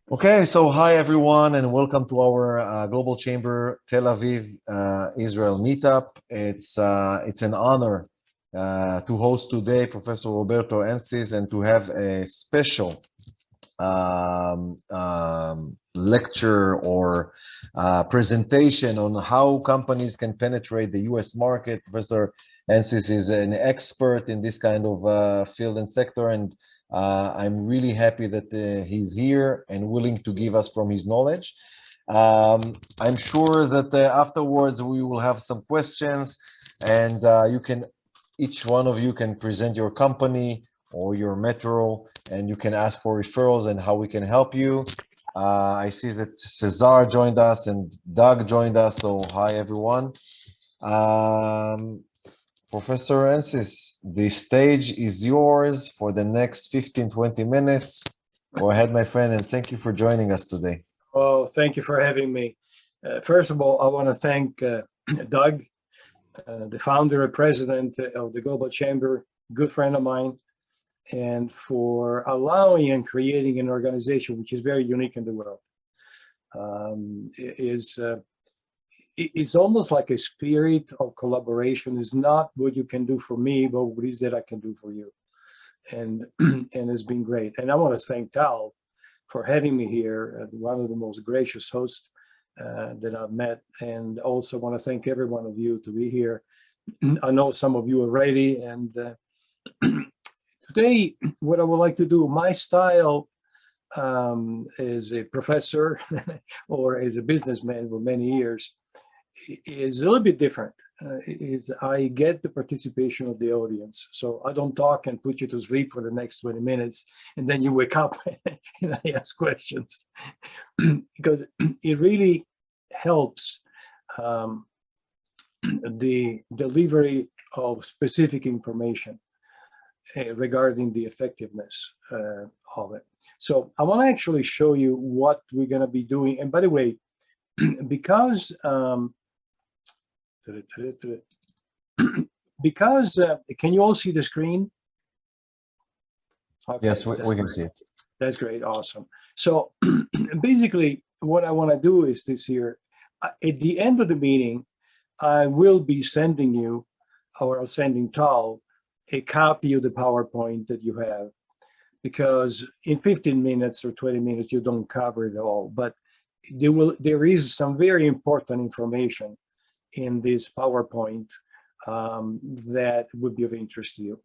Okay, so hi everyone, and welcome to our Global Chamber Tel Aviv Israel meetup. It's an honor to host today Professor Roberto Ancis and to have a special lecture or presentation on how companies can penetrate the U.S. market. Professor Ancis is an expert in this kind of field and sector, and I'm really happy that he's here and willing to give us from his knowledge. I'm sure that afterwards we will have some questions, and each one of you can present your company or your metro, and you can ask for referrals and how we can help you. I see that Cesar joined us and Doug joined us, so hi everyone. Professor Ancis, the stage is yours for the next 15-20 minutes. Go ahead, my friend, and thank you for joining us today. Oh, thank you for having me. First of all, I want to thank Doug, the founder and president of the Global Chamber, good friend of mine, and for allowing and creating an organization which is very unique in the world. It's almost like a spirit of collaboration. It's not what you can do for me, but what is that I can do for you. And it's been great. And I want to thank Tal for having me here, one of the most gracious hosts that I've met. And also want to thank every one of you to be here. I know some of you already. And today, what I would like to do, my style as a professor or as a businessman for many years, is a little bit different. Is I get the participation of the audience. So I don't talk and put you to sleep for the next 20 minutes, and then you wake up and I ask questions. Because it really helps the delivery of specific information regarding the effectiveness of it. So I want to actually show you what we're going to be doing. And by the way, because can you all see the screen? Okay, yes, we can see it. That's great, awesome. So basically what I want to do is this here. At the end of the meeting, I will be sending you, or I'll sending Tal, a copy of the PowerPoint that you have, because in 15 minutes or 20 minutes, you don't cover it all, but there is some very important information in this PowerPoint that would be of interest to you.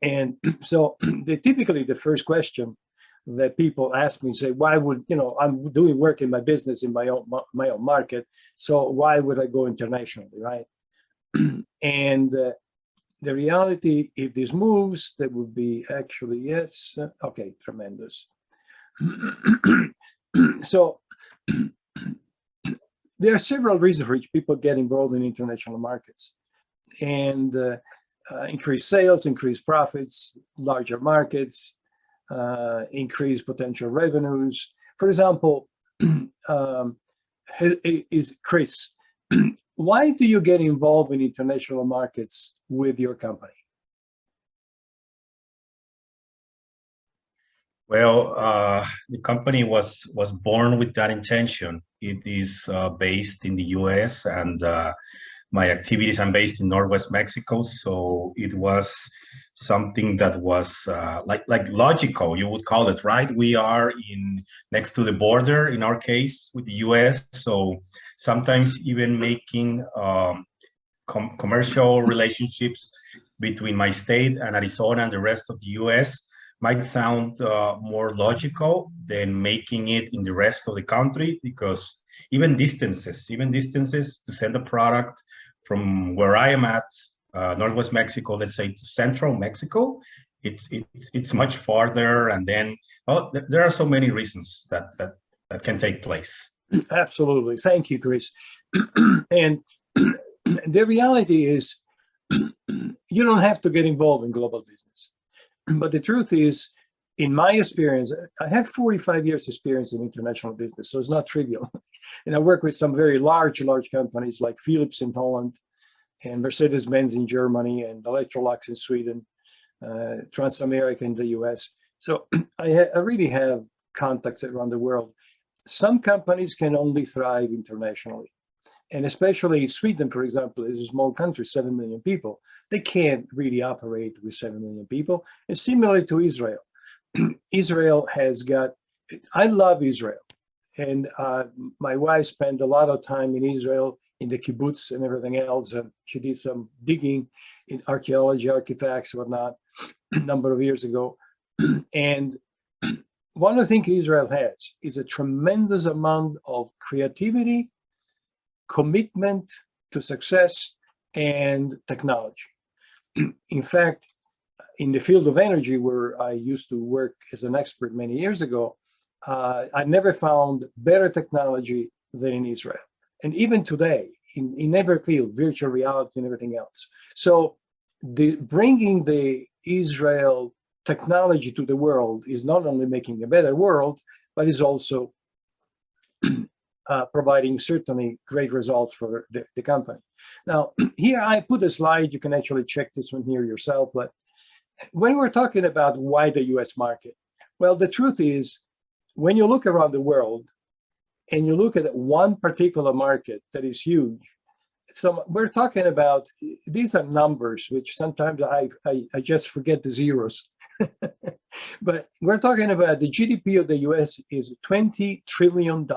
And so typically the first question that people ask me, say, why would, I'm doing work in my business in my own market, so why would I go internationally, right? And the reality, if this moves, that would be actually, yes, okay, tremendous. So there are several reasons for which people get involved in international markets, and increase sales, increase profits, larger markets, increase potential revenues. For example, is Chris, why do you get involved in international markets with your company? Well, the company was born with that intention. It is based in the U.S. and my activities, I'm based in Northwest Mexico. So it was something that was like logical, you would call it, right? We are next to the border, in our case, with the U.S. So sometimes even making commercial relationships between my state and Arizona and the rest of the U.S. might sound more logical than making it in the rest of the country, because even distances to send a product from where I am at, Northwest Mexico, let's say, to Central Mexico, it's much farther. And then, well, there are so many reasons that can take place. Absolutely. Thank you, Chris. And the reality is, you don't have to get involved in global business. But the truth is, in my experience, I have 45 years experience in international business, so it's not trivial. And I work with some very large companies like Philips in Holland and Mercedes-Benz in Germany and Electrolux in Sweden, Transamerica in the US. So I really have contacts around the world. Some companies can only thrive internationally. And especially Sweden, for example, is a small country, 7 million people. They can't really operate with 7 million people. And similarly to Israel. Israel has got, I love Israel. And my wife spent a lot of time in Israel, in the kibbutz and everything else. And she did some digging in archaeology, artifacts, whatnot, a number of years ago. And one of the things Israel has is a tremendous amount of creativity, commitment to success, and technology. In fact, in the field of energy, where I used to work as an expert many years ago, I never found better technology than in Israel. And even today, in every field, virtual reality and everything else. So bringing the Israel technology to the world is not only making a better world, but is also providing certainly great results for the company. Now, here I put a slide. You can actually check this one here yourself. But when we're talking about why the US market, well, the truth is, when you look around the world and you look at one particular market that is huge, so we're talking about, these are numbers, which sometimes I just forget the zeros. But we're talking about the GDP of the US is $20 trillion.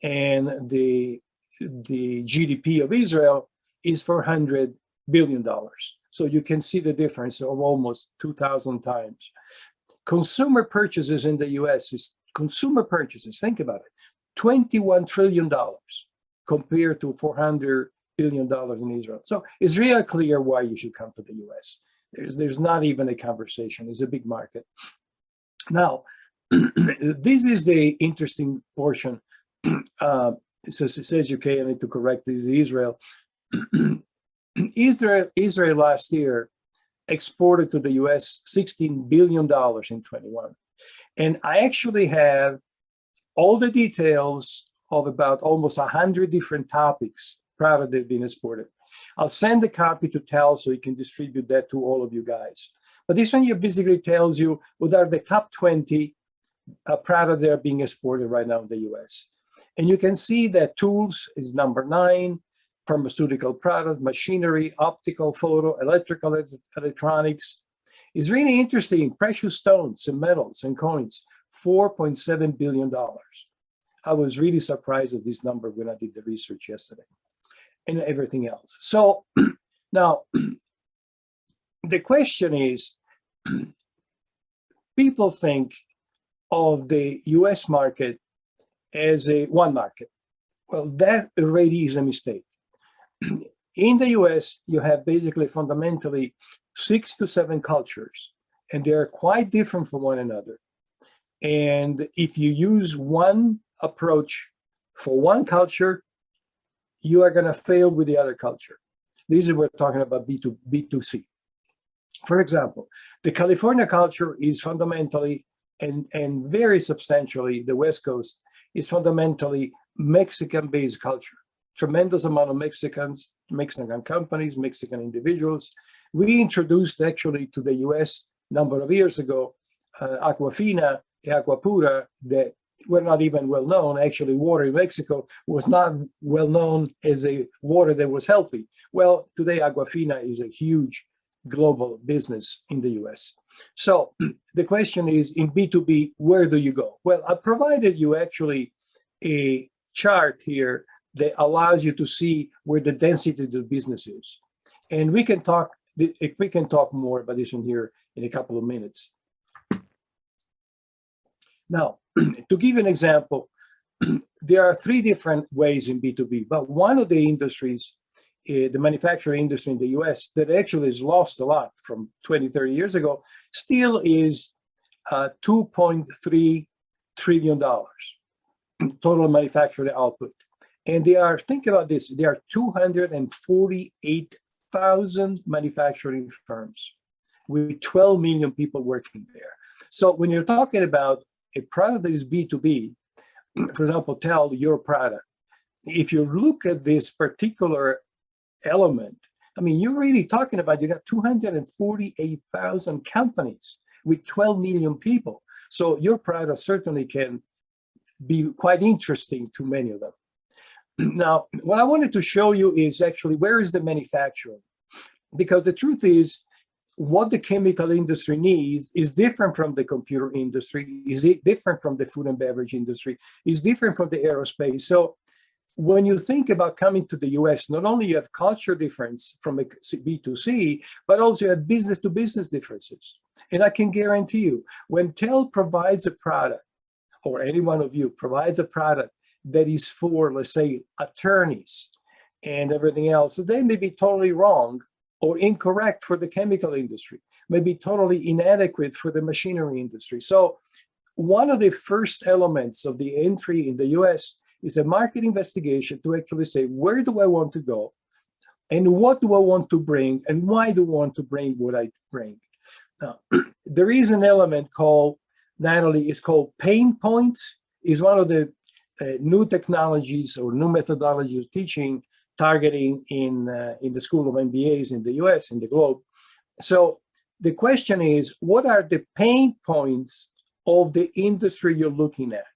And the GDP of Israel is $400 billion. So you can see the difference of almost 2,000 times. Consumer purchases in the US is consumer purchases, think about it, $21 trillion compared to $400 billion in Israel. So it's real clear why you should come to the US. There's not even a conversation. It's a big market. Now, this is the interesting portion. It says UK, I need to correct this, Israel. Israel last year exported to the US $16 billion in 21. And I actually have all the details of about almost 100 different topics product that have been exported. I'll send a copy to Tal so you can distribute that to all of you guys. But this one here basically tells you what are the top 20 products that are being exported right now in the US. And you can see that tools is number 9, pharmaceutical products, machinery, optical, photo, electrical, electronics. It's really interesting. Precious stones and metals and coins, $4.7 billion. I was really surprised at this number when I did the research yesterday, and everything else. So now the question is, people think of the US market as a one market. Well, that already is a mistake. In the US, you have basically fundamentally 6 to 7 cultures, and they are quite different from one another. And if you use one approach for one culture, you are going to fail with the other culture. This is what we're talking about B2C. For example, the California culture is fundamentally and very substantially, the West Coast is fundamentally Mexican-based culture. Tremendous amount of Mexicans, Mexican companies, Mexican individuals. We introduced actually to the US a number of years ago, Aquafina, Aquapura, that were not even well known. Actually, water in Mexico was not well known as a water that was healthy. Well, today Aquafina is a huge global business in the US. So the question is, in B2B, where do you go? Well, I provided you actually a chart here that allows you to see where the density of the business is. And we can talk more about this one here in a couple of minutes. Now, to give you an example, there are 3 different ways in B2B, but one of the industries, the manufacturing industry in the US, that actually has lost a lot from 20, 30 years ago, still is $2.3 trillion total manufacturing output. And they are, think about this, there are 248,000 manufacturing firms with 12 million people working there. So when you're talking about a product that is B2B, for example, tell your product, if you look at this particular element, I mean, you're really talking about, you got 248,000 companies with 12 million people. So your product certainly can be quite interesting to many of them. Now, what I wanted to show you is actually where is the manufacturing? Because the truth is, what the chemical industry needs is different from the computer industry, is different from the food and beverage industry, is different from the aerospace. So when you think about coming to the US, not only you have culture difference from a B2C, but also you have business to business differences. And I can guarantee you, when TEL provides a product, or any one of you provides a product that is for, let's say, attorneys and everything else, so they may be totally wrong or incorrect for the chemical industry, may be totally inadequate for the machinery industry. So one of the first elements of the entry in the US is a market investigation to actually say, where do I want to go? And what do I want to bring? And why do I want to bring what I bring? Now, there is an element called, Natalie, is called pain points. Is one of the new technologies or new methodologies of teaching, targeting in the School of MBAs in the US, in the globe. So the question is, what are the pain points of the industry you're looking at?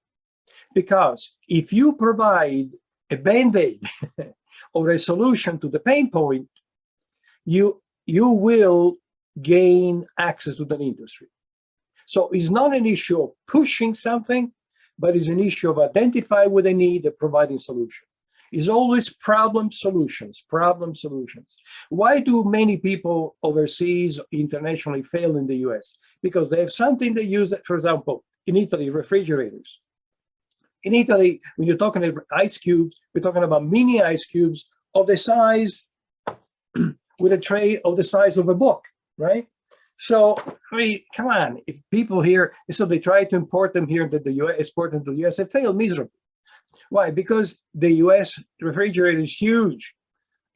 Because if you provide a Band-Aid or a solution to the pain point, you will gain access to the industry. So it's not an issue of pushing something, but it's an issue of identifying what they need and providing solution. It's always problem solutions. Why do many people overseas, internationally fail in the US? Because they have something they use, for example, in Italy, refrigerators. In Italy, when you're talking about ice cubes, we're talking about mini ice cubes of the size, with a tray of the size of a book, right? So, I mean, come on, if people here, so they try to import them here to the US, export them to the US, they fail miserably. Why? Because the US refrigerator is huge,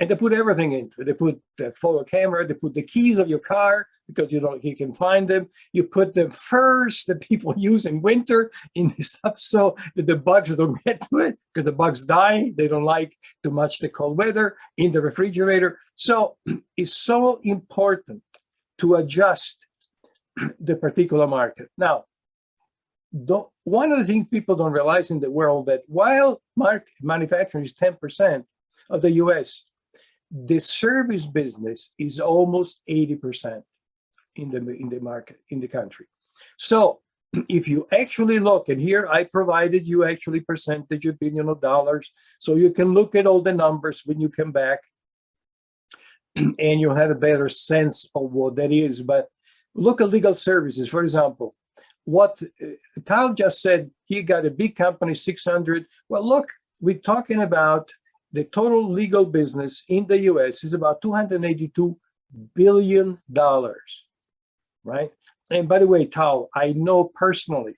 and they put everything into it. They put the photo camera, they put the keys of your car, because you can find them. You put the furs that people use in winter in this stuff so that the bugs don't get to it, because the bugs die. They don't like too much the cold weather in the refrigerator. So it's so important to adjust the particular market. Now, one of the things people don't realize in the world, that while manufacturing is 10% of the US, the service business is almost 80% in the market, in the country. So if you actually look, and here I provided you actually percentage of billion of dollars, so you can look at all the numbers when you come back, and you'll have a better sense of what that is. But look at legal services, for example. What Tal just said, he got a big company, 600. Well, look, we're talking about the total legal business in the US is about $282 billion, right? And by the way, Tal, I know personally,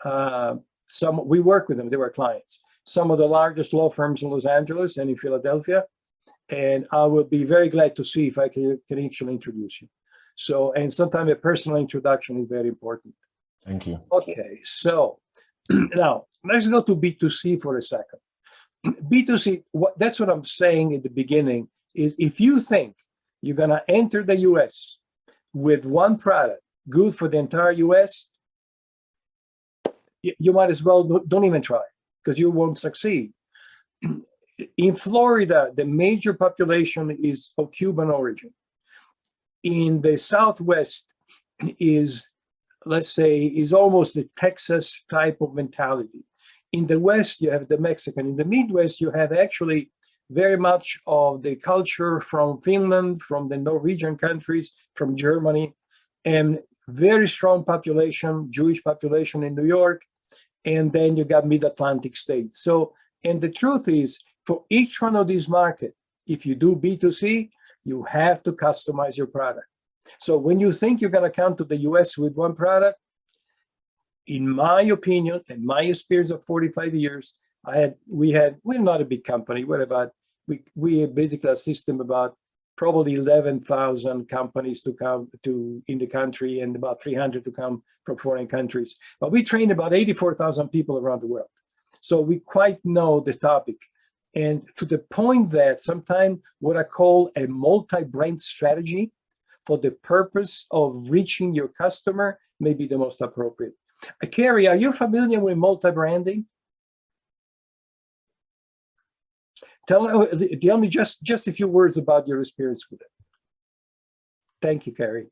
we work with them, they were clients, some of the largest law firms in Los Angeles and in Philadelphia. And I would be very glad to see if I can actually introduce you. So, and sometimes a personal introduction is very important. Thank you. Okay, so now let's go to B2C for a second. B2C, that's what I'm saying in the beginning, is if you think you're gonna enter the US with one product, good for the entire US, you might as well don't even try, because you won't succeed. In Florida, the major population is of Cuban origin. In the Southwest is, let's say, is almost the Texas type of mentality. In the West, you have the Mexican. In the Midwest, you have actually very much of the culture from Finland, from the Norwegian countries, from Germany, and very strong population, Jewish population in New York. And then you got mid-Atlantic states. So, and the truth is, for each one of these markets, if you do B2C, you have to customize your product. So when you think you're going to come to the US with one product, in my opinion, and my experience of 45 years, we're not a big company. We basically assist them about probably 11,000 companies to come to in the country, and about 300 to come from foreign countries. But we train about 84,000 people around the world. So we quite know this topic. And to the point that sometimes what I call a multi-brand strategy for the purpose of reaching your customer may be the most appropriate. Carrie, are you familiar with multi-branding? Tell me just a few words about your experience with it. Thank you, Carrie.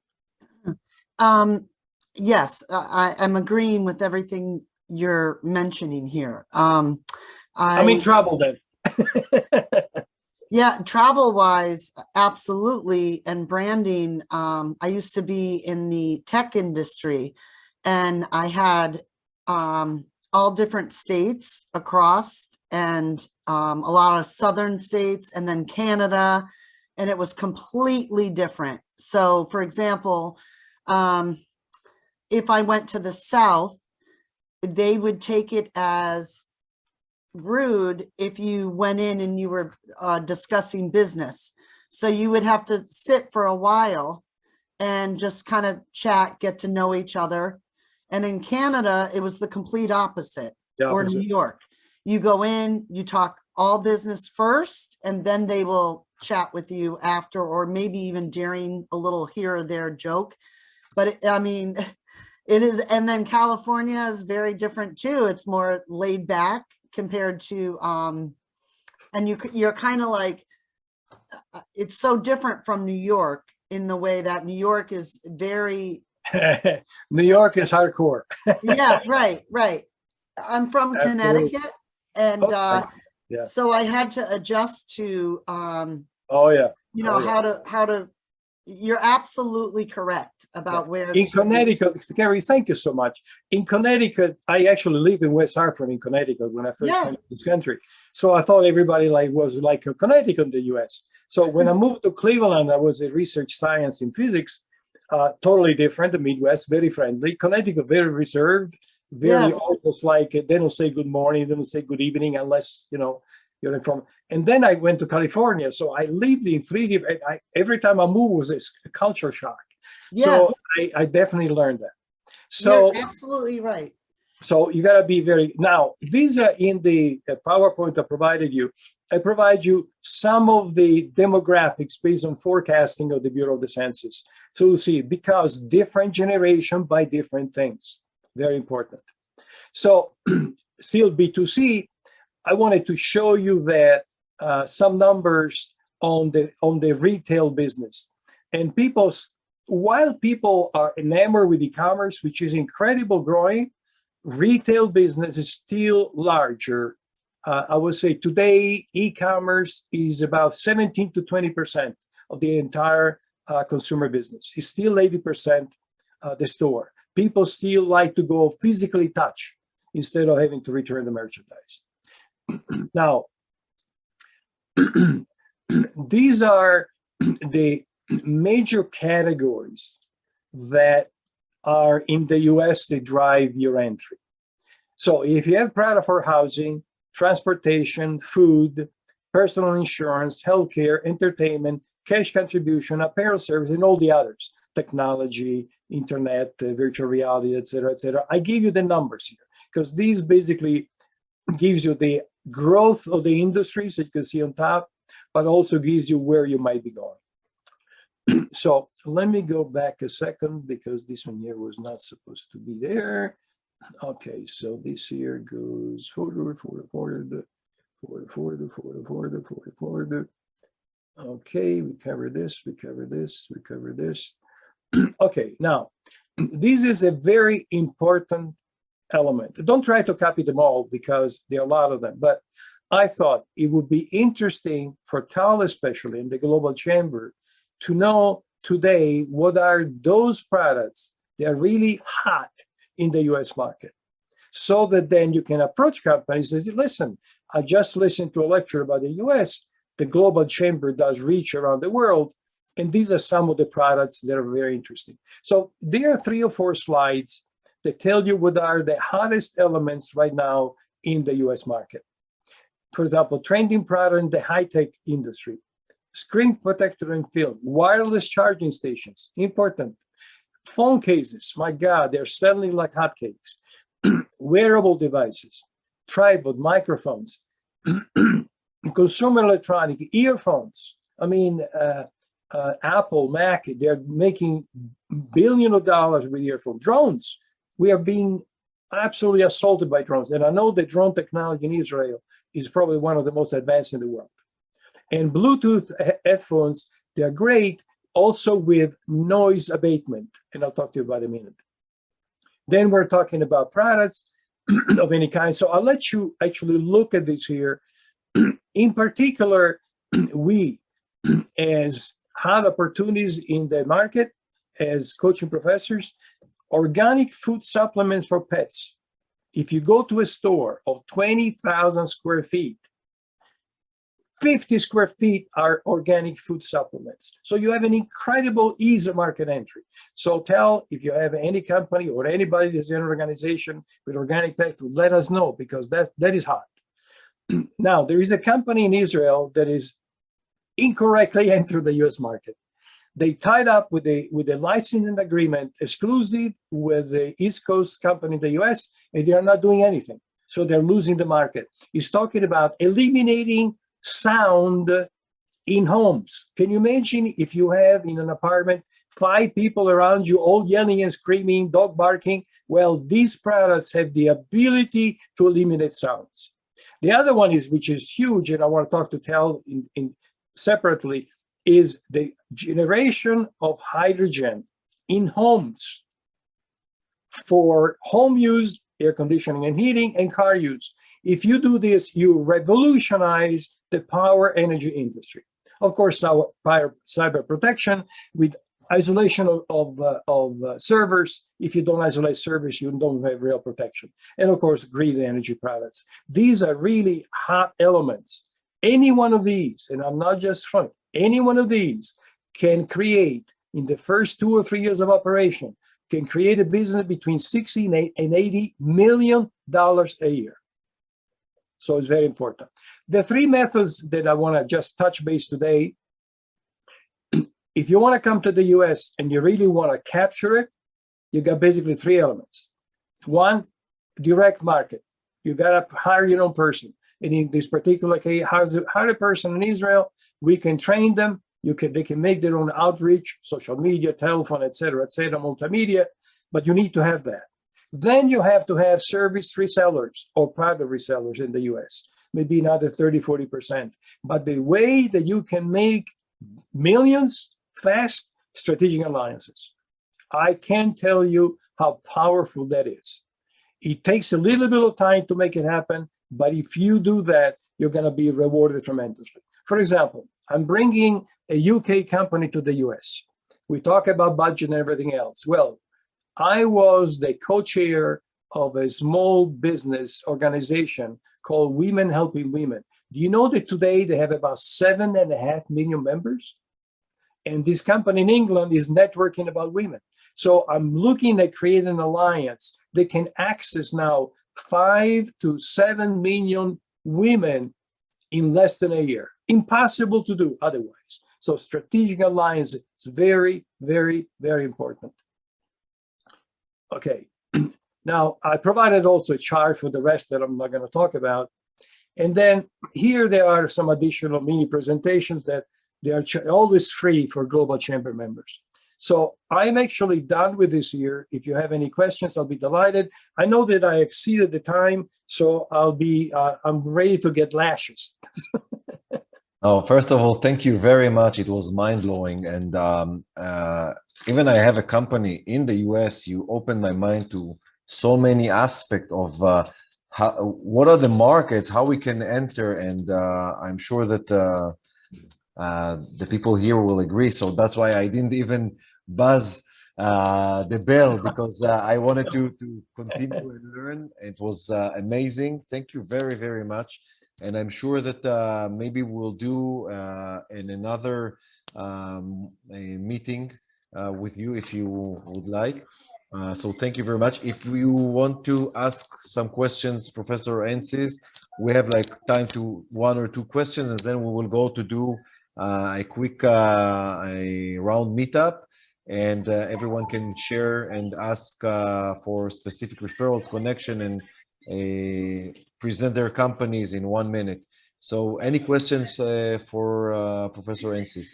Yes, I'm agreeing with everything you're mentioning here. I'm in trouble then. Yeah, travel-wise, absolutely. And branding, I used to be in the tech industry, and I had all different states across, and a lot of southern states, and then Canada, and it was completely different. So, for example, if I went to the South, they would take it as rude if you went in and you were discussing business. So you would have to sit for a while and just kind of chat, get to know each other. And in Canada, it was the complete opposite. Or New York. You go in, you talk all business first, and then they will chat with you after, or maybe even during a little here or there joke. But I mean, it is, and then California is very different too. It's more laid back compared to, and you're kind of like, it's so different from New York in the way that New York is very. New York is hardcore. Yeah, right. I'm from Connecticut, and yeah. So I had to adjust to, oh yeah, you know, how to. You're absolutely correct about where in Connecticut, Gary, thank you so much. In Connecticut, I actually live in West Hartford in Connecticut when I first came to this country. So I thought everybody was like Connecticut in the US. So when I moved to Cleveland, I was a research science in physics, totally different, the Midwest, very friendly. Connecticut, very reserved, very almost like they don't say good morning, they don't say good evening unless, you know, you're from. And then I went to California. So I lived in three different, every time I moved was a culture shock. Yes. So I definitely learned that. So you're absolutely right. So you got to be very, now these are in the PowerPoint I provided you. I provide you some of the demographics based on forecasting of the Bureau of the Census. So you'll see, because different generation buy different things, very important. So still B2C, I wanted to show you that some numbers on the retail business. And while people are enamored with e-commerce, which is incredible growing, retail business is still larger. I would say today, e-commerce is about 17 to 20% of the entire consumer business. It's still 80% the store. People still like to go physically touch instead of having to return the merchandise. Now, these are the major categories that are in the US that drive your entry. So if you have product for housing, transportation, food, personal insurance, healthcare, entertainment, cash contribution, apparel service, and all the others, technology, internet, virtual reality, et cetera, I give you the numbers here because these basically gives you the growth of the industries that you can see on top, but also gives you where you might be going. So let me go back a second because this one here was not supposed to be there. Okay, so this here goes forward. Okay, we cover this. Okay, now, this is a very important element. Don't try to copy them all because there are a lot of them, but I thought it would be interesting for TAL, especially in the Global Chamber, to know today what are those products that are really hot in the US market, so that then you can approach companies and say, listen, I just listened to a lecture about the US, the Global Chamber does reach around the world, and these are some of the products that are very interesting. So there are 3 or 4 slides that tell you what are the hottest elements right now in the US market. For example, trending product in the high-tech industry, screen protector and film, wireless charging stations, important. Phone cases, my God, they're selling like hotcakes. Wearable devices, tripod, microphones, consumer electronic, earphones. I mean, Apple, Mac, they're making billions of dollars with earphones. Drones, we are being absolutely assaulted by drones. And I know that drone technology in Israel is probably one of the most advanced in the world. And Bluetooth headphones, they're great also with noise abatement. And I'll talk to you about in a minute. Then we're talking about products of any kind. So I'll let you actually look at this here. In particular, we as have opportunities in the market as coaching professors, organic food supplements for pets. If you go to a store of 20,000 square feet, 50 square feet are organic food supplements. So you have an incredible ease of market entry. So if you have any company or anybody that's in an organization with organic pet food, let us know, because that is hot. Now, there is a company in Israel that is incorrectly entered the US market. They tied up with a licensing agreement exclusive with the East Coast company in the US, and they are not doing anything. So they're losing the market. He's talking about eliminating sound in homes. Can you imagine if you have in an apartment 5 people around you all yelling and screaming, dog barking? Well, these products have the ability to eliminate sounds. The other one is, which is huge, and I want to talk to Tal in separately, is the generation of hydrogen in homes for home use, air conditioning and heating, and car use. If you do this, you revolutionize the power energy industry. Of course, our cyber protection with isolation of servers. If you don't isolate servers, you don't have real protection. And of course, green energy products. These are really hot elements. Any one of these, and I'm not just funny, any one of these can create, in the first 2 or 3 years of operation, can create a business between $60 and $80 million a year. So it's very important. The 3 methods that I want to just touch base today, if you want to come to the US and you really want to capture it, you got basically 3 elements. 1, direct market. You got to hire your own person. And in this particular case, hire a person in Israel. We can train them. They can make their own outreach, social media, telephone, etc., multimedia. But you need to have that. Then you have to have service resellers or private resellers in the US, maybe another 30, 40%. But the way that you can make millions fast, strategic alliances. I can't tell you how powerful that is. It takes a little bit of time to make it happen, but if you do that, you're going to be rewarded tremendously. For example, I'm bringing a UK company to the US. We talk about budget and everything else. Well, I was the co-chair of a small business organization called Women Helping Women. Do you know that today they have about 7.5 million members? And this company in England is networking about women. So I'm looking at creating an alliance that can access now 5 to 7 million women in less than a year. Impossible to do otherwise. So strategic alliance is very, very, very important. Okay, now I provided also a chart for the rest that I'm not going to talk about. And then here there are some additional mini presentations that they are always free for Global Chamber members. So I'm actually done with this year. If you have any questions, I'll be delighted. I know that I exceeded the time, so I'm ready to get lashes. Oh, first of all, thank you very much. It was mind-blowing. And even I have a company in the US, you opened my mind to so many aspects of what are the markets, how we can enter. And I'm sure that the people here will agree. So that's why I didn't even buzz the bell, because I wanted to continue and learn. It was amazing. Thank you very, very much. And I'm sure that maybe we'll do in another a meeting with you if you would like. So thank you very much. If you want to ask some questions, Professor Ancis, we have like time to 1 or 2 questions, and then we will go to do a quick a round meetup, and everyone can share and ask for specific referrals, connection, and present their companies in 1 minute. So any questions for Professor Ancis?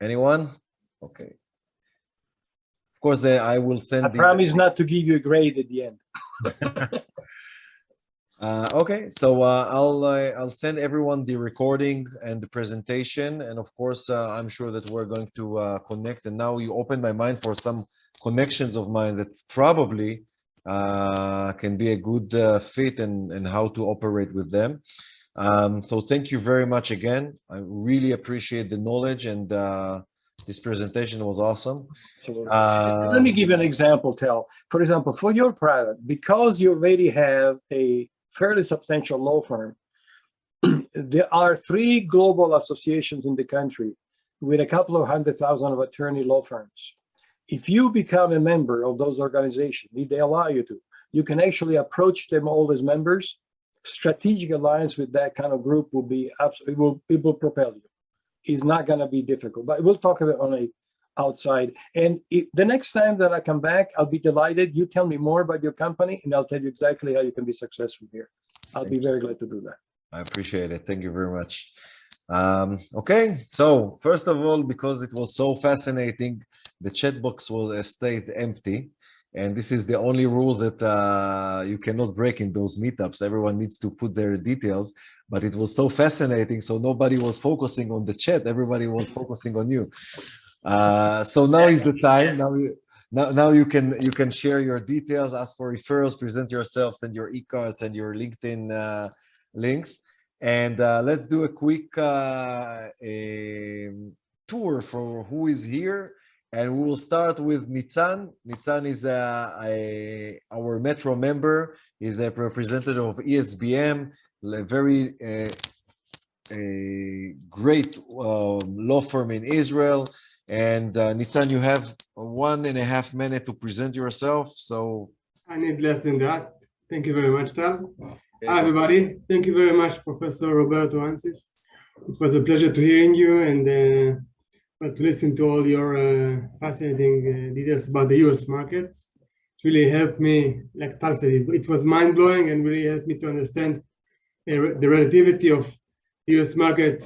Anyone? Okay. Of course, I will send I promise not to give you a grade at the end. Okay, so I'll send everyone the recording and the presentation, and of course I'm sure that we're going to connect. And now you open my mind for some connections of mine that probably can be a good fit and how to operate with them. So thank you very much again. I really appreciate the knowledge, and this presentation was awesome. Absolutely. Let me give you an example, Tel. For example, for your product, because you already have a fairly substantial law firm, there are 3 global associations in the country with a couple of 100,000 of attorney law firms. If you become a member of those organizations, if they allow you to, you can actually approach them all as members. Strategic alliance with that kind of group will be absolutely, it will propel you. It's not going to be difficult, but we'll talk about it on a outside. And the next time that I come back, I'll be delighted. You tell me more about your company, and I'll tell you exactly how you can be successful here. I'll be very glad to do that. I appreciate it. Thank you very much. Okay, so first of all, because it was so fascinating, the chat box will stay empty. And this is the only rules that you cannot break in those meetups. Everyone needs to put their details, but it was so fascinating. So nobody was focusing on the chat. Everybody was focusing on you. So now is the time. Now you can share your details, ask for referrals, present yourself, send your e-cards, send your LinkedIn links, and let's do a quick tour for who is here. And we will start with Nitzan. Nitzan is our Metro member. He's a representative of ESBM, a very great law firm in Israel. And Nitzan, you have 1.5 minutes to present yourself. So I need less than that. Thank you very much, Tal. Hi, everybody. Thank you very much, Professor Roberto Ancis. It was a pleasure to hearing you and to listen to all your fascinating details about the US market. It really helped me, like Tal said, it was mind-blowing and really helped me to understand the relativity of the US market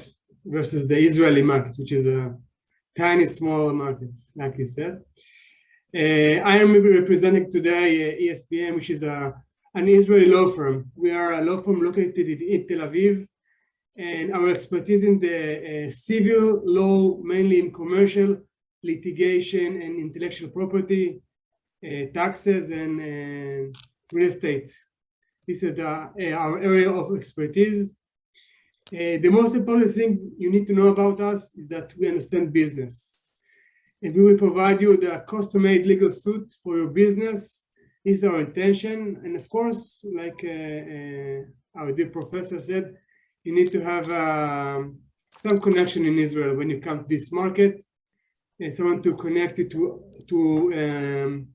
versus the Israeli market, which is a tiny, small market, like you said. I am representing today ESBM, which is an Israeli law firm. We are a law firm located in Tel Aviv, and our expertise in the civil law, mainly in commercial litigation and intellectual property, taxes, and real estate. This is our area of expertise. The most important thing you need to know about us is that we understand business. And we will provide you the custom-made legal suit for your business. This is our intention. And of course, like our dear professor said, you need to have some connection in Israel when you come to this market, and someone to connect you to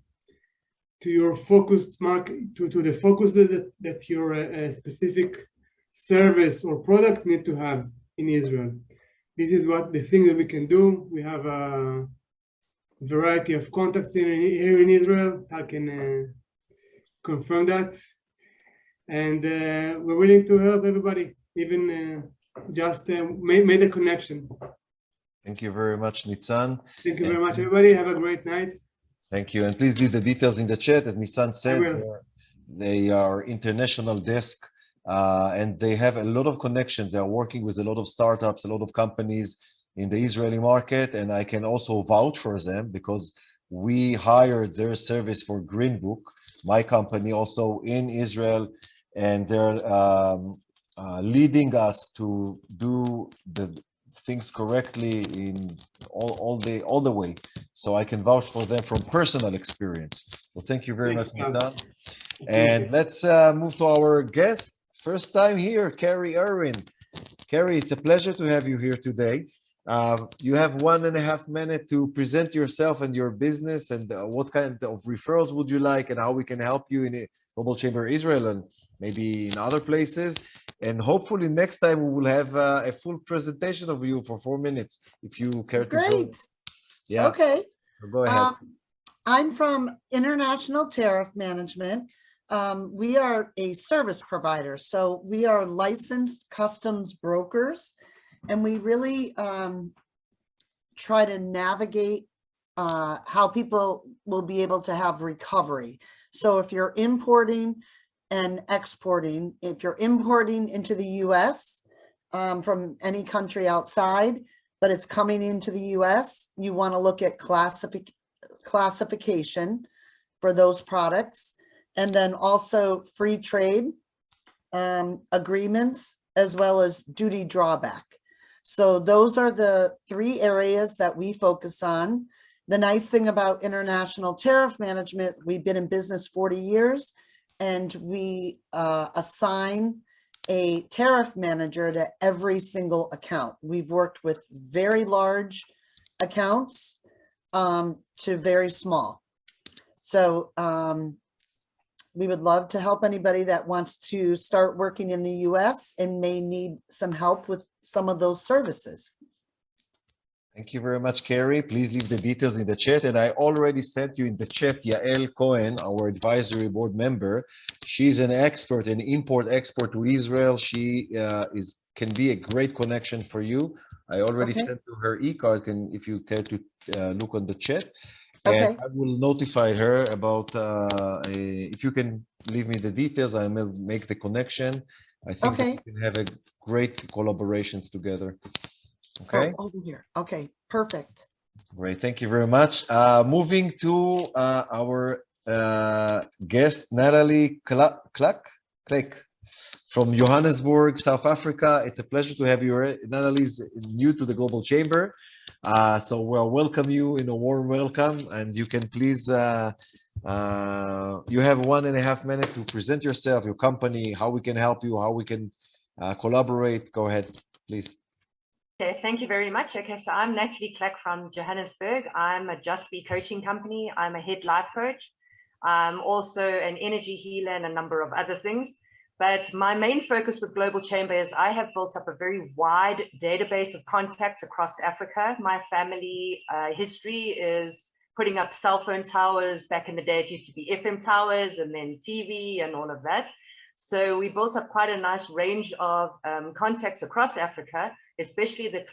your focused market, to the focus that your specific service or product need to have in Israel. This is what the thing that we can do. We have a variety of contacts here in Israel. I can confirm that. And we're willing to help everybody, even just made a connection. thank you very much, Nitzan. Thank you very much, everybody. Have a great night. Thank you. And please leave the details in the chat. As Nitzan said, they are international desk, and they have a lot of connections. They are working with a lot of startups, a lot of companies in the Israeli market. And I can also vouch for them because we hired their service for Green Book, my company also in Israel, and they're leading us to do the things correctly in all the way. So I can vouch for them from personal experience. Well, thank you very much, Nitzan. And let's move to our guest. First time here, Carrie Irwin. Carrie, it's a pleasure to have you here today. You have 1.5 minutes to present yourself and your business, and what kind of referrals would you like, and how we can help you in Global Chamber Israel and maybe in other places. And hopefully next time we will have a full presentation of you for 4 minutes, if you care to join. Great. Yeah. Okay. So go ahead. I'm from International Tariff Management. We are a service provider, so we are licensed customs brokers, and we really try to navigate how people will be able to have recovery. So if you're importing and exporting, if you're importing into the US from any country outside, but it's coming into the US, you want to look at classification for those products, and then also free trade agreements, as well as duty drawback. So those are the 3 areas that we focus on. The nice thing about international tariff management, we've been in business 40 years, and we assign a tariff manager to every single account. We've worked with very large accounts to very small. So we would love to help anybody that wants to start working in the US and may need some help with some of those services. Thank you very much, Carrie. Please leave the details in the chat. And I already sent you in the chat, Yael Cohen, our advisory board member. She's an expert in import-export to Israel. She can be a great connection for you. I already sent you her e-card, if you care to look on the chat. And I will notify her about, if you can leave me the details, I will make the connection. I think that we can have a great collaborations together. Okay. Oh, over here. Okay, perfect. Great. Thank you very much. Moving to our guest, Natalie Klak from Johannesburg, South Africa. It's a pleasure to have you. Natalie is new to the Global Chamber. So we'll welcome you in a warm welcome, and you can please, you have 1.5 minutes to present yourself, your company, how we can help you, how we can collaborate. Go ahead, please. Okay, thank you very much. Okay, so I'm Natalie Klak from Johannesburg. I'm a Just Be coaching company. I'm a head life coach. I'm also an energy healer and a number of other things. But my main focus with Global Chamber is I have built up a very wide database of contacts across Africa. My family history is putting up cell phone towers. Back in the day, it used to be FM towers and then TV and all of that. So we built up quite a nice range of contacts across Africa, especially the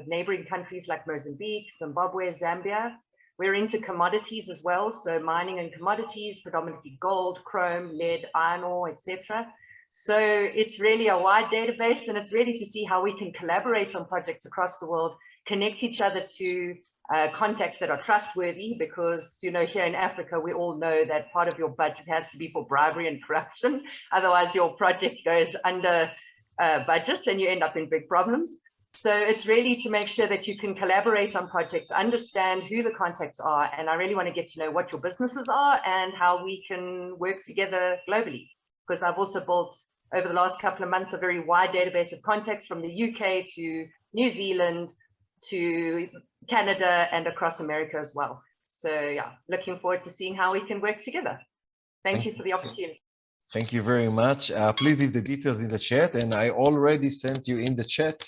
neighboring countries like Mozambique, Zimbabwe, Zambia. We're into commodities as well, so mining and commodities, predominantly gold, chrome, lead, iron ore, etc. So it's really a wide database, and it's really to see how we can collaborate on projects across the world, connect each other to contacts that are trustworthy, because, you know, here in Africa, we all know that part of your budget has to be for bribery and corruption. Otherwise, your project goes under budgets and you end up in big problems. So it's really to make sure that you can collaborate on projects, understand who the contacts are, and I really want to get to know what your businesses are and how we can work together globally. Because I've also built, over the last couple of months, a very wide database of contacts from the UK to New Zealand to Canada and across America as well. So yeah, looking forward to seeing how we can work together. Thank you for the opportunity. Thank you very much. Please leave the details in the chat, and I already sent you in the chat,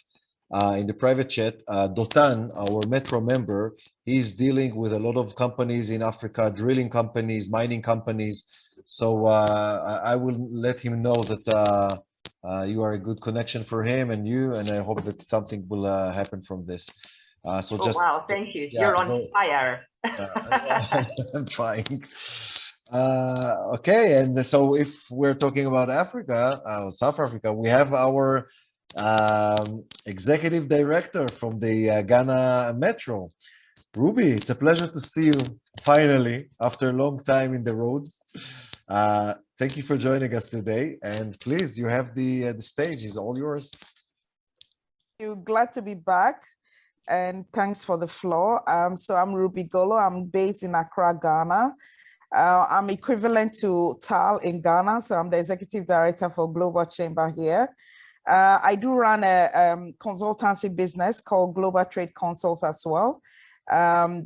in the private chat, Dotan, our Metro member. He's dealing with a lot of companies in Africa, drilling companies, mining companies. So I will let him know that you are a good connection for him and you, and I hope that something will happen from this. So just, wow, thank you. You're on fire. I'm trying. Okay, and so if we're talking about Africa, South Africa, we have our executive director from the Ghana Metro, Ruby. It's a pleasure to see you finally after a long time in the roads. Thank you for joining us today, and please, you have the stage is all yours. You're glad to be back, and thanks for the floor. So I'm Ruby Golo. I'm based in Accra, Ghana. I'm equivalent to Tal in Ghana, so I'm the executive director for Global Chamber here. I do run a consultancy business called Global Trade Consults as well.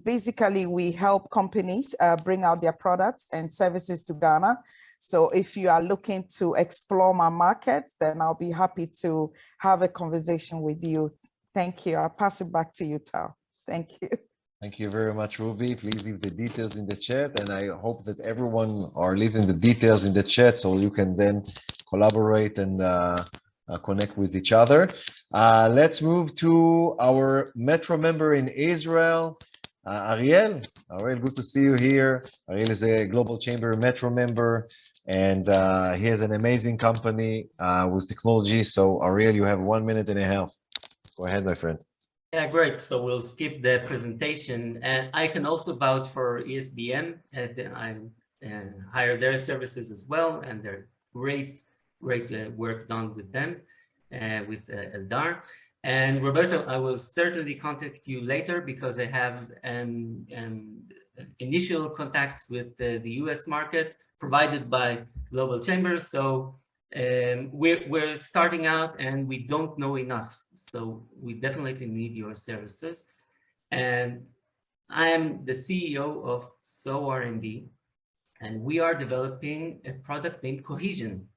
Basically, we help companies bring out their products and services to Ghana. So if you are looking to explore my market, then I'll be happy to have a conversation with you. Thank you. I'll pass it back to you, Tal. Thank you. Thank you very much, Ruby. Please leave the details in the chat, and I hope that everyone are leaving the details in the chat so you can then collaborate and connect with each other. Let's move to our Metro member in Israel, Ariel. Ariel, good to see you here. Ariel is a Global Chamber Metro member, and he has an amazing company with technology. So, Ariel, you have 1 minute and a half. Go ahead, my friend. Yeah, great. So we'll skip the presentation. And I can also vouch for ESBM. I hire their services as well, and they're great work done with them, with Eldar. And Roberto, I will certainly contact you later because I have initial contacts with the US market provided by Global Chamber. So we're starting out and we don't know enough. So we definitely need your services. And I am the CEO of So R&D, and we are developing a product named Cohesion,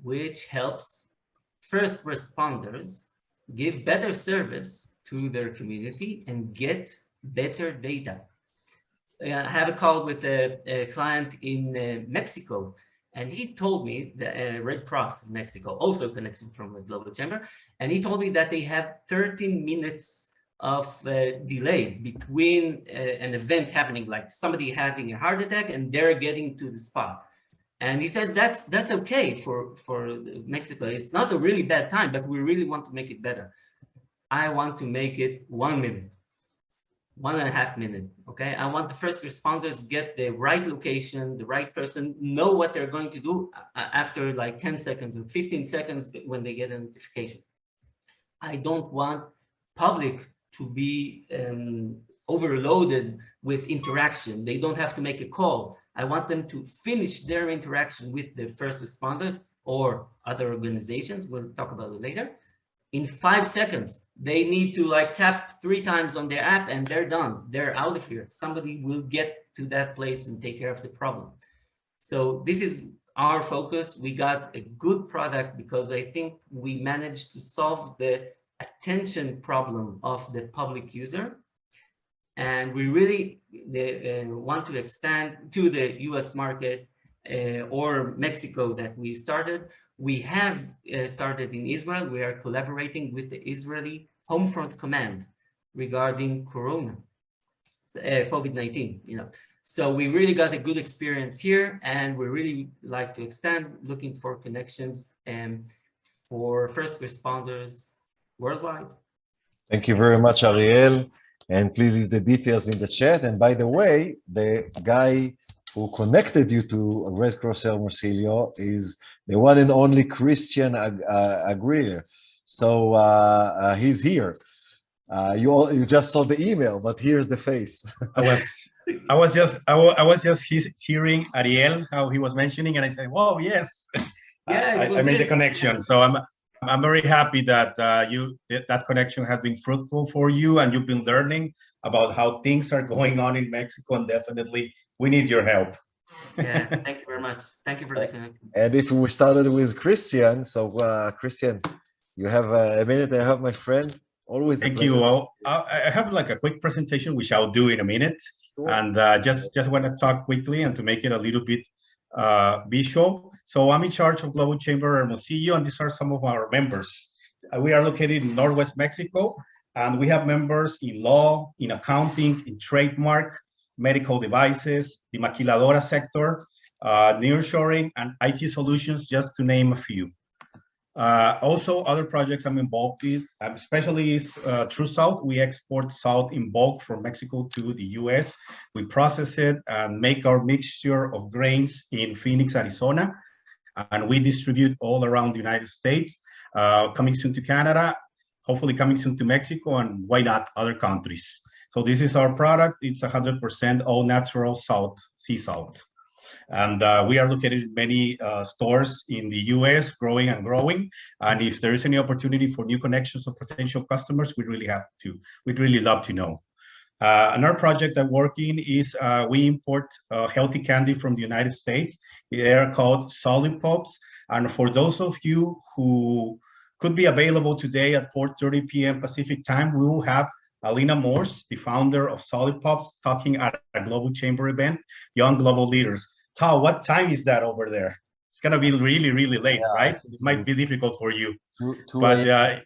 which helps first responders give better service to their community and get better data. I have a call with a client in Mexico, and he told me that Red Cross in Mexico, also connected from the Global Chamber, and he told me that they have 13 minutes of delay between an event happening, like somebody having a heart attack and they're getting to the spot. And he says that's okay for Mexico. It's not a really bad time, but we really want to make it better. I want to make it 1 minute. 1.5 minutes, okay? I want the first responders get the right location, the right person, know what they're going to do after like 10 seconds or 15 seconds when they get a notification. I don't want public to be overloaded with interaction. They don't have to make a call. I want them to finish their interaction with the first responder or other organizations. We'll talk about it later. In 5 seconds, they need to like tap 3 times on their app and they're done. They're out of here. Somebody will get to that place and take care of the problem. So this is our focus. We got a good product because I think we managed to solve the attention problem of the public user. And we really want to expand to the US market or Mexico that we started. We have started in Israel. We are collaborating with the Israeli Homefront Command regarding Corona, COVID-19, So we really got a good experience here, and we really like to expand, looking for connections for first responders worldwide. Thank you very much, Ariel. And please use the details in the chat. And by the way, the guy who connected you to Red Cross El Marsilio is the one and only Christian Agrier. So he's here. You just saw the email, but here's the face. I was just hearing Ariel how he was mentioning, and I said, "Whoa, yes!" Yeah, I made the connection. So I'm very happy that that connection has been fruitful for you, and you've been learning about how things are going on in Mexico, and definitely we need your help. Yeah, thank you very much. Thank you for the connection. And if we started with Christian, so Christian, you have a minute. I have my friend. Always. Thank you. Well, I have like a quick presentation, which I'll do in a minute, sure. And just want to talk quickly and to make it a little bit visual. So I'm in charge of Global Chamber Hermosillo, and these are some of our members. We are located in Northwest Mexico, and we have members in law, in accounting, in trademark, medical devices, the maquiladora sector, nearshoring, and IT solutions, just to name a few. Also, other projects I'm involved with, especially is True Salt. We export salt in bulk from Mexico to the US. We process it and make our mixture of grains in Phoenix, Arizona, and we distribute all around the United States, coming soon to Canada, hopefully coming soon to Mexico, and why not other countries. So this is our product. It's 100% all natural salt, sea salt. And we are located in many stores in the US, growing and growing. And if there is any opportunity for new connections or potential customers, we'd really love to know. Another project I'm working is we import healthy candy from the United States. They are called Solid Pops. And for those of you who could be available today at 4:30 p.m. Pacific time, we will have Alina Morse, the founder of Solid Pops, talking at a Global Chamber event, Young Global Leaders. Tal, what time is that over there? it's gonna be really, really late, Yeah, right? It might be difficult for you. 2 But a.m.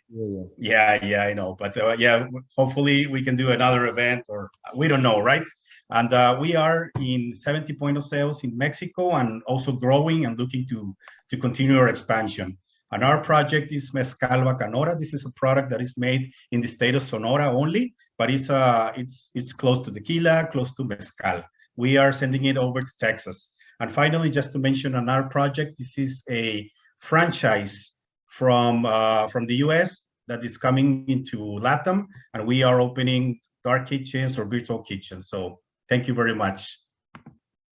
yeah, I know. But yeah, hopefully we can do another event, or we don't know, right? And we are in 70 point of sales in Mexico, and also growing and looking to continue our expansion. And our project is Mezcal Bacanora. This is a product that is made in the state of Sonora only, but it's close to tequila, close to mezcal. We are sending it over to Texas. And finally, just to mention another project, this is a franchise from the US that is coming into LATAM, and we are opening dark kitchens or virtual kitchens. So thank you very much.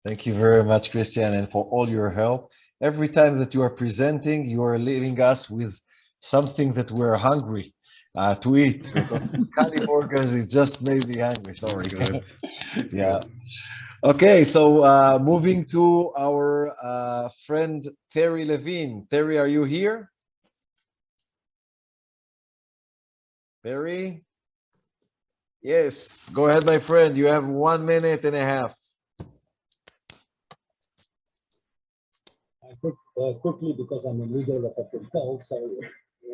Thank you very much, Christian, and for all your help. Every time that you are presenting, you are leaving us with something that we're hungry to eat. Cali burgers, it just made me hungry. Sorry. Yeah. Okay, so moving to our friend Terry Levine. Terry, are you here? Terry? Yes, go ahead, my friend. You have 1 minute and a half. Quickly, because I'm in the middle of a phone call, so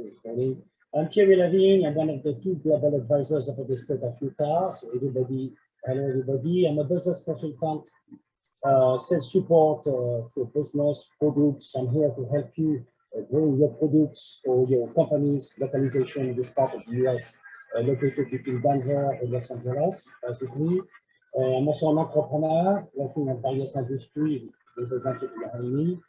this morning. I'm Thierry Lavigne. I'm one of the 2 global advisors of the state of Utah. So everybody, hello everybody. I'm a business consultant, sales support for business products. I'm here to help you grow your products or your company's localization in this part of the US, located between Denver and Los Angeles, basically. I'm also an entrepreneur working in various industries represented behind me.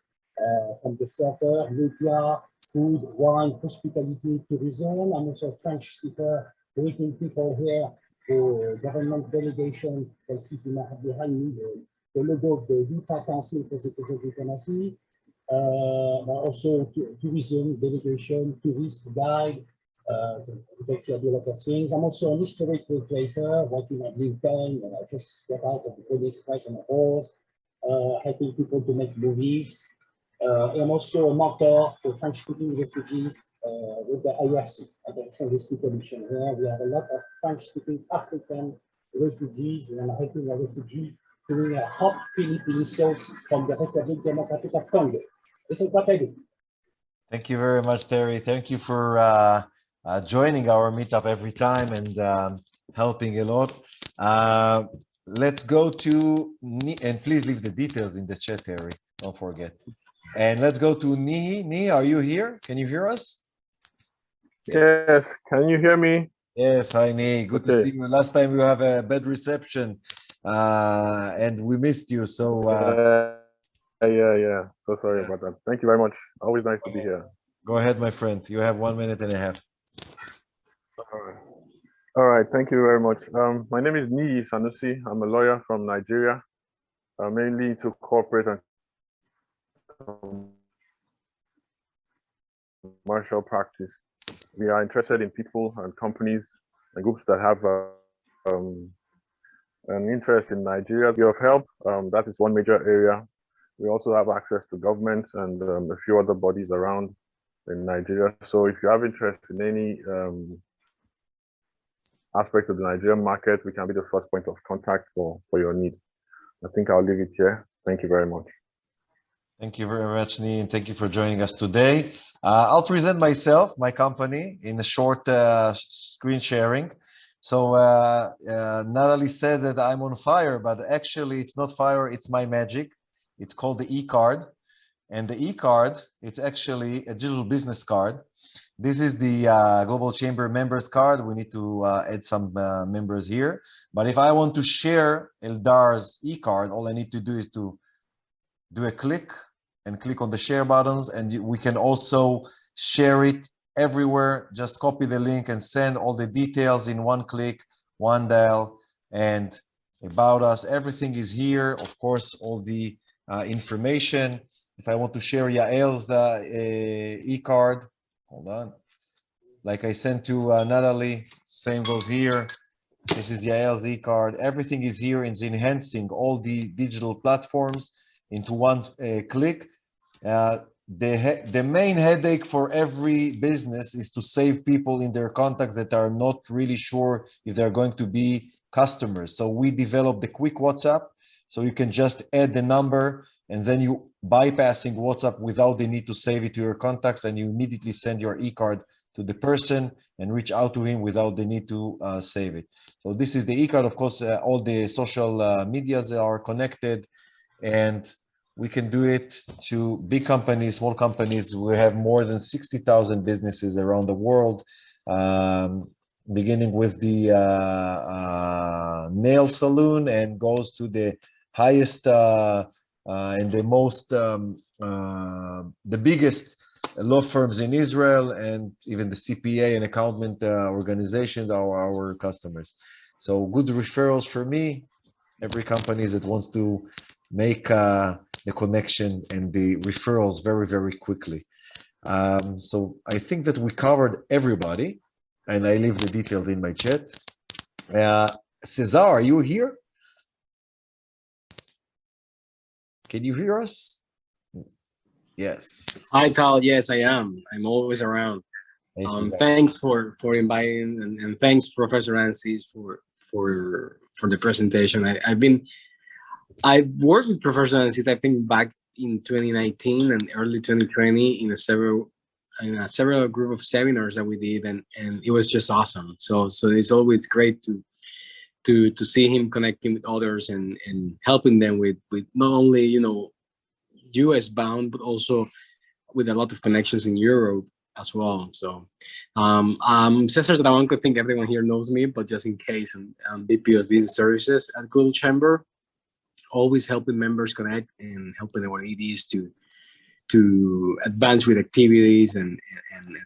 From the sector, media, food, wine, hospitality, tourism. I'm also a French speaker, greeting people here, the government delegation. You can see behind me the logo of the Utah Council for Citizens Diplomacy. But also tourism delegation, tourist guide. You can see I do a lot of things. I'm also an historic creator, working at Lincoln. I just got out of the Pony Express on a horse, helping people to make movies. I'm also a mentor for French-speaking refugees with the IRC, International Rescue Commission. Here we have a lot of French-speaking African refugees, and I'm helping a refugee doing a hot pili sauce from the Republic Democratic of Congo. This is what I do. Thank you very much, Terry. Thank you for joining our meetup every time and helping a lot. Let's go to, and please leave the details in the chat, Terry. Don't forget. And let's go to Nihi. Nihi, are you here? Can you hear us? Yes. Can you hear me? Yes. Hi, Nihi. Good to see you. Last time you have a bad reception, and we missed you. So yeah. So sorry about that. Thank you very much. Always nice to be here. Go ahead, my friend. You have 1 minute and a half. All right. Thank you very much. My name is Nihi Sanusi. I'm a lawyer from Nigeria, mainly into corporate and commercial practice. We are interested in people and companies and groups that have an interest in Nigeria. We have help. That is one major area. We also have access to government and a few other bodies around in Nigeria. So if you have interest in any aspect of the Nigerian market, we can be the first point of contact for your need. I think I'll leave it here. Thank you very much. Thank you very much, Nihi, and thank you for joining us today. I'll present myself, my company, in a short screen sharing. So Natalie said that I'm on fire, but actually it's not fire, it's my magic. It's called the e-card. And the e-card, it's actually a digital business card. This is the Global Chamber members card. We need to add some members here. But if I want to share Eldar's e-card, all I need to do is to do a click and click on the share buttons, and we can also share it everywhere. Just copy the link and send all the details in one click, one dial, and about us. Everything is here. Of course, all the information. If I want to share Yael's e-card, hold on. Like I sent to Natalie, same goes here. This is Yael's e-card. Everything is here. It's enhancing all the digital platforms into one click. The main headache for every business is to save people in their contacts that are not really sure if they're going to be customers. So we developed the quick WhatsApp, so you can just add the number and then you bypassing WhatsApp without the need to save it to your contacts, and you immediately send your e-card to the person and reach out to him without the need to save it. So this is the e-card. Of course, all the social medias are connected, and we can do it to big companies, small companies. We have more than 60,000 businesses around the world, beginning with the nail salon and goes to the highest and the most, the biggest law firms in Israel, and even the CPA and accountant organizations are our customers. So good referrals for me. Every company that wants to make the connection and the referrals very, very quickly. So I think that we covered everybody, and I leave the details in my chat. Cesar, are you here? Can you hear us? Yes. Hi, Tal. Yes, I am. I'm always around. Hey, thanks for inviting, and thanks, Professor Ancis, for the presentation. I've worked with Professor Ancis, I think, back in 2019 and early 2020 in a several group of seminars that we did, and it was just awesome. So it's always great to see him connecting with others and helping them with not only, you know, US bound, but also with a lot of connections in Europe as well. So Cesar Trabanco, I think everyone here knows me, but just in case, I'm VP of Business Services at Global Chamber, always helping members connect and helping our EDs to advance with activities and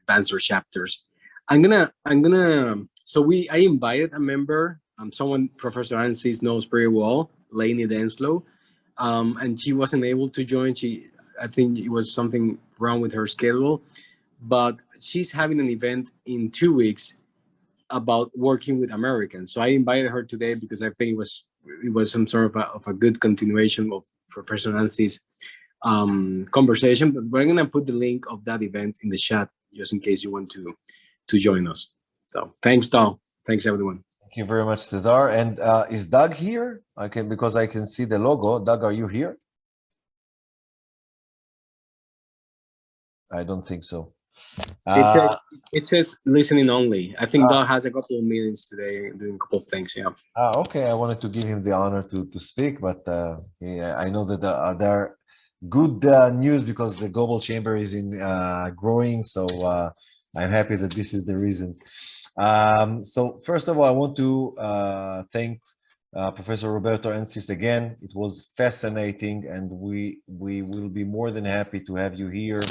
advance their chapters. So I invited a member, someone Professor Ancis knows very well, Lainey Denslow, and she wasn't able to join. I think it was something wrong with her schedule, but she's having an event in 2 weeks about working with Americans. So I invited her today because I think it was some sort of a good continuation of Professor Ancis' conversation. But we're gonna put the link of that event in the chat just in case you want to join us. So thanks, Tal. Thanks, everyone. Thank you very much, Cesar. And is Doug here? Because I can see the logo. Doug, are you here? I don't think so. It says listening only. I think Doug has a couple of meetings today, doing a couple of things. Yeah. Okay. I wanted to give him the honor to speak, but yeah, I know that there are good news because the Global Chamber is growing. So I'm happy that this is the reason. So first of all, I want to thank Professor Roberto Ancis again. It was fascinating, and we will be more than happy to have you here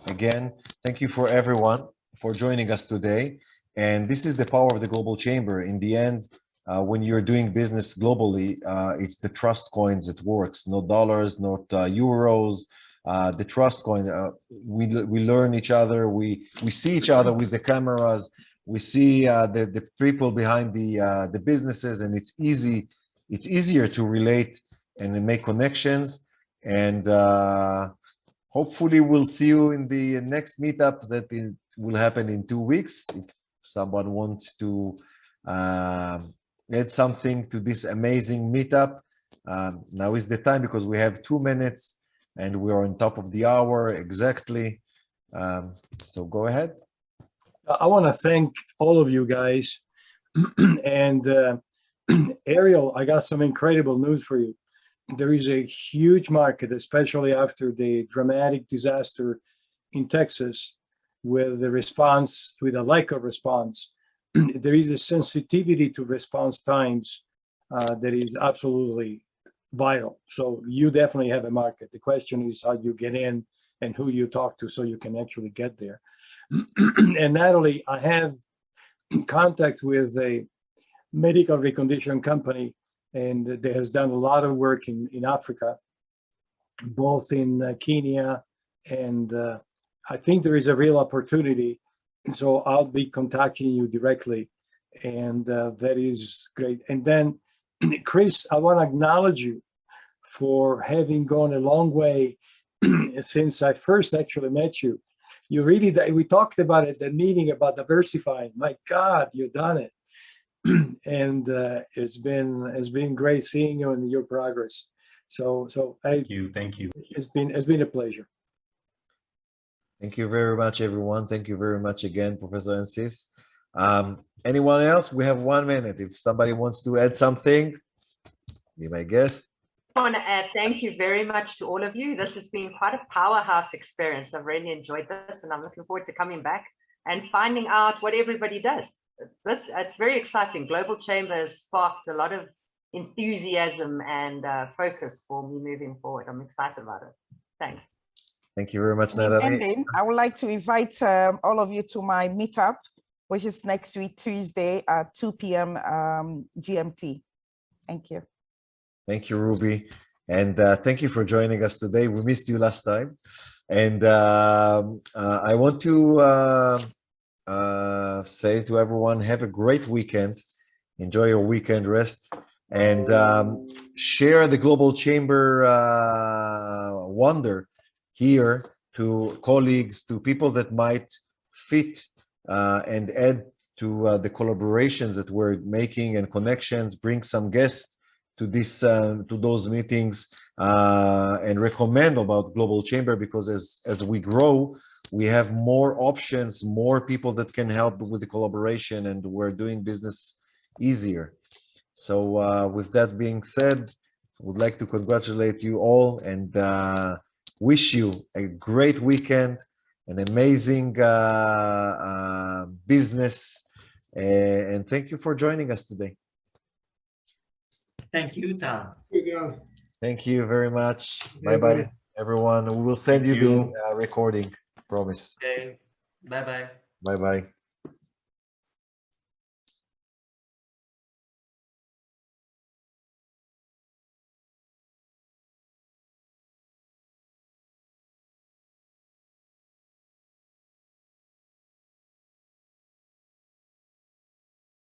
again. Thank you for everyone for joining us today. And this is the power of the Global Chamber. In the end, when you're doing business globally, it's the trust coins that works, no dollars, not euros. The trust coin, we learn each other, we see each other with the cameras, we see the people behind the businesses, and it's easier to relate and make connections. And hopefully we'll see you in the next meetup that will happen in 2 weeks. If someone wants to add something to this amazing meetup, now is the time, because we have 2 minutes and we are on top of the hour exactly. So go ahead. I want to thank all of you guys. And Ariel, I got some incredible news for you. There is a huge market, especially after the dramatic disaster in Texas, with a lack of response. There is a sensitivity to response times that is absolutely vital. So you definitely have a market. The question is how you get in and who you talk to so you can actually get there. And Natalie, I have contact with a medical reconditioning company, and that has done a lot of work in Africa, both in Kenya, and I think there is a real opportunity. So I'll be contacting you directly, and that is great. And then, Chris, I want to acknowledge you for having gone a long way since I first actually met you. You really, we talked about it at the meeting about diversifying. My God, you've done it. And it's been great seeing you and your progress. So Thank you. Thank you. it's been a pleasure. Thank you very much, everyone. Thank you very much again, Professor Ancis. Anyone else? We have 1 minute. If somebody wants to add something, be my guest. I want to add thank you very much to all of you. This has been quite a powerhouse experience. I've really enjoyed this, and I'm looking forward to coming back and finding out what everybody does. It's very exciting. Global Chamber has sparked a lot of enthusiasm and focus for me moving forward. I'm excited about it. Thanks. Thank you very much, In Natalie. ending, I would like to invite all of you to my meetup, which is next week, Tuesday at 2 p.m. GMT. Thank you. Thank you, Ruby. And thank you for joining us today. We missed you last time. And I want to say to everyone, have a great weekend. Enjoy your weekend rest. And share the Global Chamber wonder here to colleagues, to people that might fit and add to the collaborations that we're making and connections. Bring some guests to this to those meetings and recommend about Global Chamber, because as we grow, we have more options, more people that can help with the collaboration, and we're doing business easier. So with that being said, I would like to congratulate you all and wish you a great weekend, an amazing business, and thank you for joining us today. Thank you, Tal. Thank you very much. Bye-bye. Bye-bye, everyone. We will send Thank you you. the recording, promise. Okay. Bye-bye. Bye-bye.